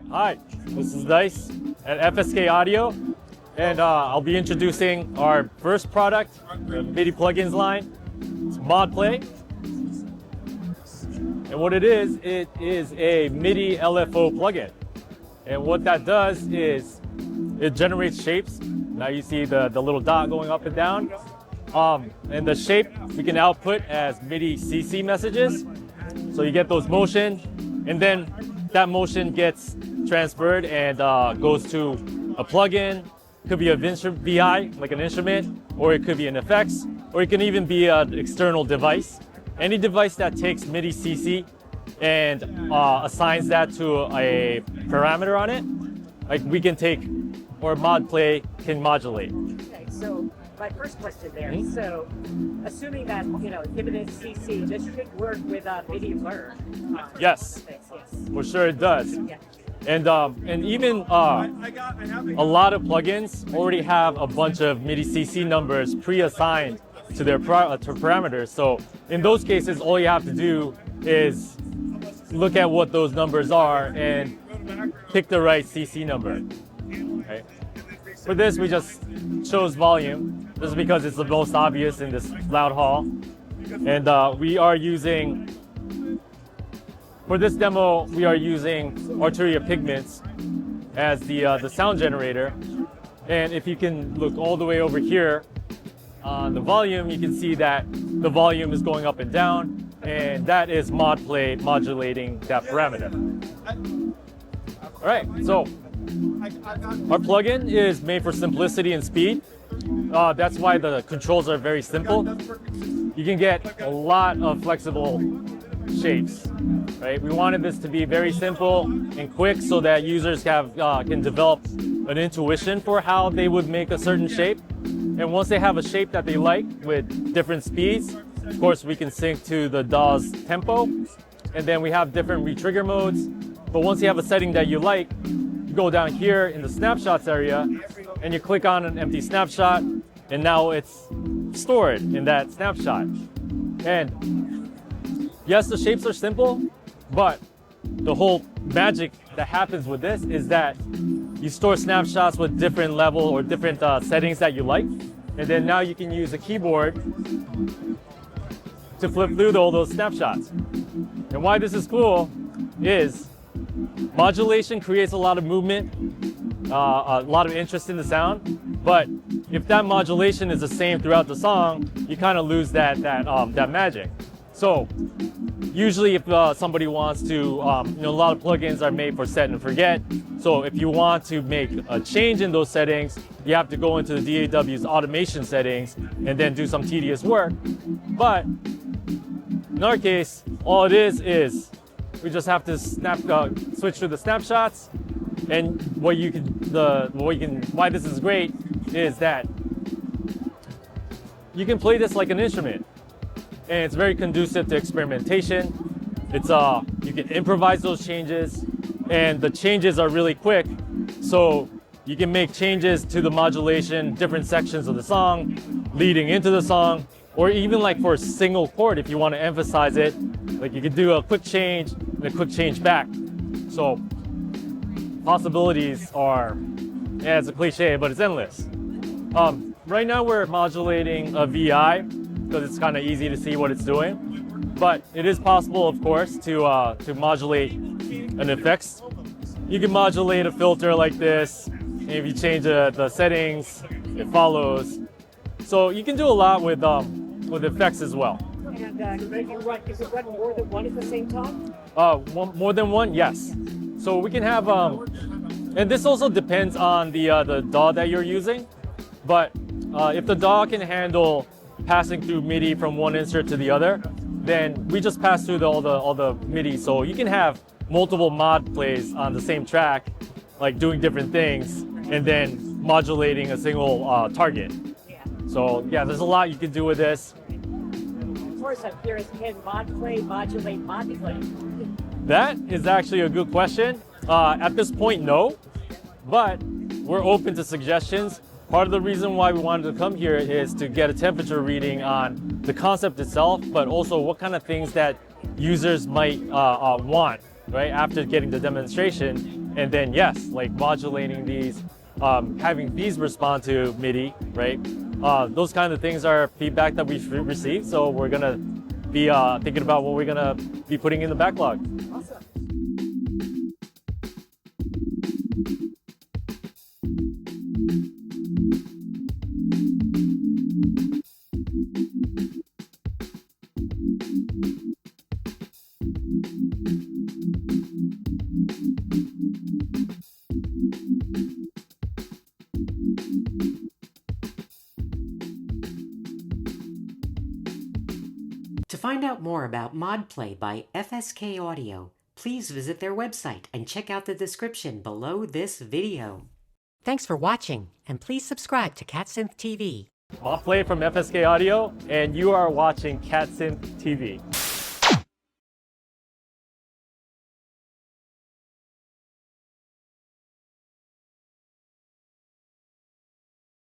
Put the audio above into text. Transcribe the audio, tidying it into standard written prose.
Hi, this is Dice at FSK Audio, and I'll be introducing our first product, the MIDI plugins line. It's ModPlay. And what it is a MIDI LFO plugin. And what that does is it generates shapes. Now you see the little dot going up and down. And the shape we can output as MIDI CC messages. So you get those motion, and then that motion gets transferred and goes to a plugin. Could be a VI, like an instrument, or it could be an effects, or it can even be an external device. Any device that takes MIDI CC and assigns that to a parameter on it, like we can take, or ModPlay can modulate. Okay, so my first question there. So, assuming that given a CC, this should work with MIDI LFO. Yes, for sure it does. Yeah. And even a lot of plugins already have a bunch of MIDI CC numbers pre-assigned to their parameters. So in those cases, all you have to do is look at what those numbers are and pick the right CC number. Okay. For this, we just chose volume, just because it's the most obvious in this loud hall. And we are using, for this demo, we are using Arturia Pigments as the sound generator. And if you can look all the way over here on the volume, you can see that the volume is going up and down, and that is ModPlay modulating that parameter. All right, so our plugin is made for simplicity and speed. That's why the controls are very simple. You can get a lot of flexible shapes, right? We wanted this to be very simple and quick so that users can develop an intuition for how they would make a certain shape. And once they have a shape that they like with different speeds, of course we can sync to the DAW's tempo. And then we have different retrigger modes. But once you have a setting that you like, you go down here in the snapshots area and you click on an empty snapshot, and now it's stored in that snapshot. And yes, the shapes are simple, but the whole magic that happens with this is that you store snapshots with different level or different settings that you like. And then now you can use a keyboard to flip through all those snapshots. And why this is cool is modulation creates a lot of movement, a lot of interest in the sound. But if that modulation is the same throughout the song, you kind of lose that magic. So usually if somebody wants to, a lot of plugins are made for set and forget. So if you want to make a change in those settings, you have to go into the DAW's automation settings and then do some tedious work. But in our case, all it is we just have to switch to the snapshots. And why this is great is that you can play this like an instrument. And it's very conducive to experimentation. It's you can improvise those changes, and the changes are really quick. So you can make changes to the modulation, different sections of the song, leading into the song, or even like for a single chord, if you want to emphasize it, like you could do a quick change and a quick change back. So possibilities are, yeah, it's a cliche, but it's endless. Right now we're modulating a VI, because it's kind of easy to see what it's doing. But it is possible, of course, to modulate an effects. You can modulate a filter like this, and if you change the settings, it follows. So you can do a lot with effects as well. And is it run more than one at the same time? More than one, yes. So we can have, and this also depends on the DAW that you're using. But if the DAW can handle passing through MIDI from one insert to the other, then we just pass through all the MIDI. So you can have multiple mod plays on the same track, like doing different things, and then modulating a single target. Yeah. So yeah, there's a lot you can do with this. Of course, I'm curious, can ModPlay modulate ModPlay? That is actually a good question. At this point, no, but we're open to suggestions. Part of the reason why we wanted to come here is to get a temperature reading on the concept itself, but also what kind of things that users might want, right, after getting the demonstration. And then yes, like modulating these, having these respond to MIDI, right? Those kind of things are feedback that we've received. So we're gonna be thinking about what we're gonna be putting in the backlog. Awesome. To find out more about ModPlay by FSK Audio, please visit their website and check out the description below this video. Thanks for watching, and please subscribe to CatSynth TV. ModPlay from FSK Audio, and you are watching CatSynth TV.